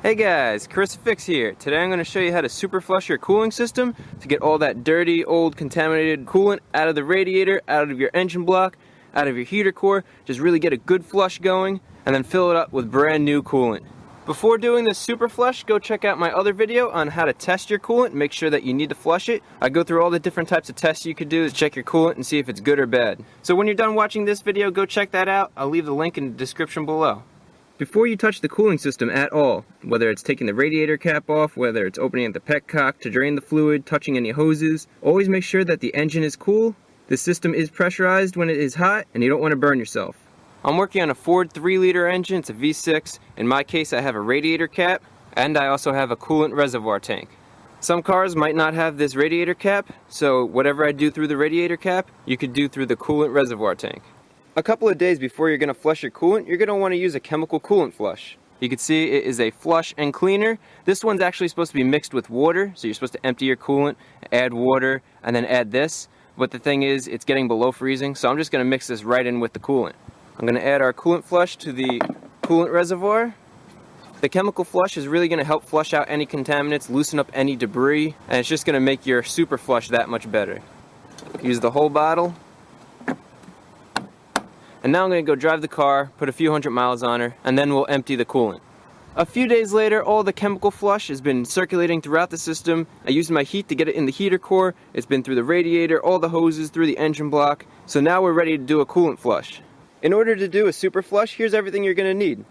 Hey guys, Crucifix here. Today I'm going to show you how to super flush your cooling system to get all that dirty, old, contaminated coolant out of the radiator, out of your engine block, out of your heater core. Just really get a good flush going and then fill it up with brand new coolant. Before doing this super flush, go check out my other video on how to test your coolant and make sure that you need to flush it. I go through all the different types of tests you could do to check your coolant and see if it's good or bad. So when you're done watching this video, go check that out. I'll leave the link in the description below. Before you touch the cooling system at all, whether it's taking the radiator cap off, whether it's opening the petcock to drain the fluid, touching any hoses, always make sure that the engine is cool, the system is pressurized when it is hot, and you don't want to burn yourself. I'm working on a Ford 3-liter engine. It's a V6. In my case, I have a radiator cap, and I also have a coolant reservoir tank. Some cars might not have this radiator cap, so whatever I do through the radiator cap, you could do through the coolant reservoir tank. A couple of days before you're going to flush your coolant, you're going to want to use a chemical coolant flush. You can see it is a flush and cleaner. This one's actually supposed to be mixed with water, so you're supposed to empty your coolant, add water, and then add this. But the thing is, it's getting below freezing, so I'm just going to mix this right in with the coolant. I'm going to add our coolant flush to the coolant reservoir. The chemical flush is really going to help flush out any contaminants, loosen up any debris, and it's just going to make your super flush that much better. Use the whole bottle. And now I'm going to go drive the car, put a few hundred miles on her, and then we'll empty the coolant. A few days later, all the chemical flush has been circulating throughout the system. I used my heat to get it in the heater core. It's been through the radiator, all the hoses, through the engine block. So now we're ready to do a coolant flush. In order to do a super flush, here's everything you're going to need.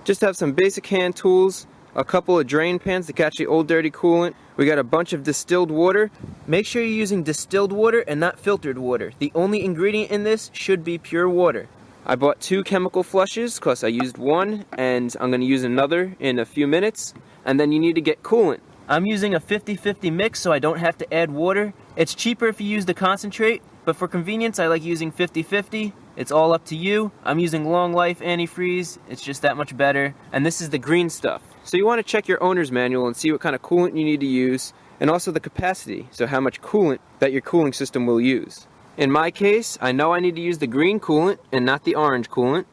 Just have some basic hand tools, a couple of drain pans to catch the old dirty coolant. We got a bunch of distilled water. Make sure you're using distilled water and not filtered water. The only ingredient in this should be pure water. I bought 2 chemical flushes because I used one and I'm going to use another in a few minutes. And then you need to get coolant. I'm using a 50-50 mix so I don't have to add water. It's cheaper if you use the concentrate, but for convenience I like using 50-50. It's all up to you. I'm using Long Life antifreeze. It's just that much better. And this is the green stuff. So you want to check your owner's manual and see what kind of coolant you need to use, and also the capacity, so how much coolant that your cooling system will use. In my case, I know I need to use the green coolant and not the orange coolant. It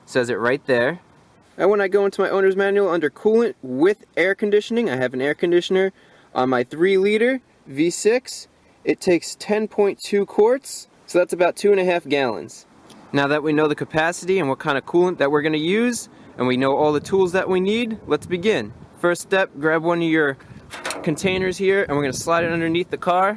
says it right there. And when I go into my owner's manual under coolant with air conditioning, I have an air conditioner on my 3-liter V6. It takes 10.2 quarts, so that's about 2.5 gallons. Now that we know the capacity and what kind of coolant that we're going to use, and we know all the tools that we need, let's begin. First step, grab one of your containers here, and we're going to slide it underneath the car.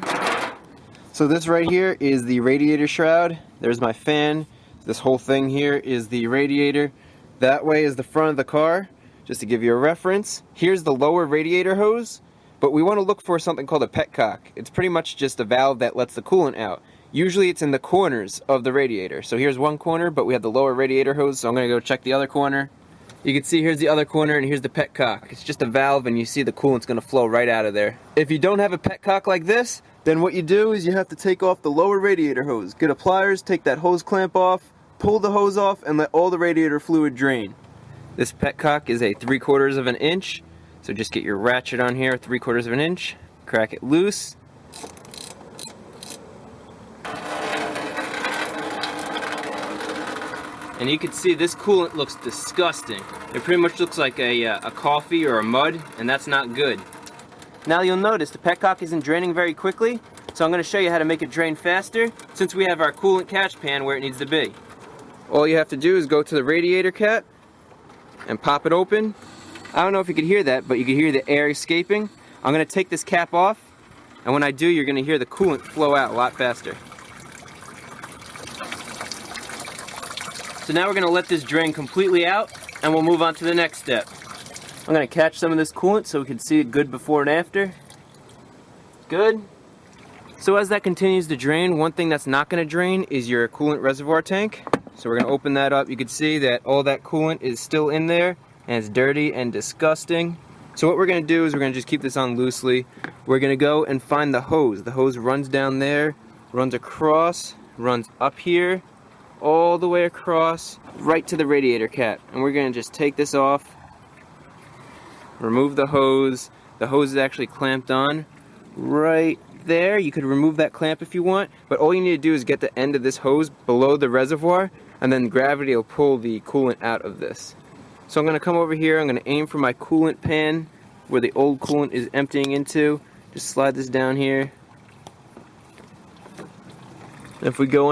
So this right here is the radiator shroud. There's my fan. This whole thing here is the radiator. That way is the front of the car, just to give you a reference. Here's the lower radiator hose, but we want to look for something called a petcock. It's pretty much just a valve that lets the coolant out. Usually it's in the corners of the radiator. So here's one corner, but we have the lower radiator hose, so I'm going to go check the other corner. You can see here's the other corner and here's the petcock. It's just a valve and you see the coolant's going to flow right out of there. If you don't have a petcock like this, then what you do is you have to take off the lower radiator hose. Get a pliers, take that hose clamp off, pull the hose off, and let all the radiator fluid drain. This petcock is a 3/4 of an inch, so just get your ratchet on here, 3/4 of an inch, crack it loose. And you can see this coolant looks disgusting. It pretty much looks like a coffee or a mud, and that's not good. Now you'll notice the petcock isn't draining very quickly, so I'm going to show you how to make it drain faster since we have our coolant catch pan where it needs to be. All you have to do is go to the radiator cap and pop it open. I don't know if you could hear that, but you can hear the air escaping. I'm going to take this cap off, and when I do, you're going to hear the coolant flow out a lot faster. So now we're going to let this drain completely out, and we'll move on to the next step. I'm going to catch some of this coolant so we can see it good before and after. Good. So as that continues to drain, one thing that's not going to drain is your coolant reservoir tank. So we're going to open that up. You can see that all that coolant is still in there, and it's dirty and disgusting. So what we're going to do is we're going to just keep this on loosely. We're going to go and find the hose. The hose runs down there, runs across, runs up here, all the way across, right to the radiator cap. And we're going to just take this off, remove the hose. The hose is actually clamped on right there. You could remove that clamp if you want, but all you need to do is get the end of this hose below the reservoir, and then gravity will pull the coolant out of this. So I'm going to come over here, I'm going to aim for my coolant pan where the old coolant is emptying into. Just slide this down here. If we go in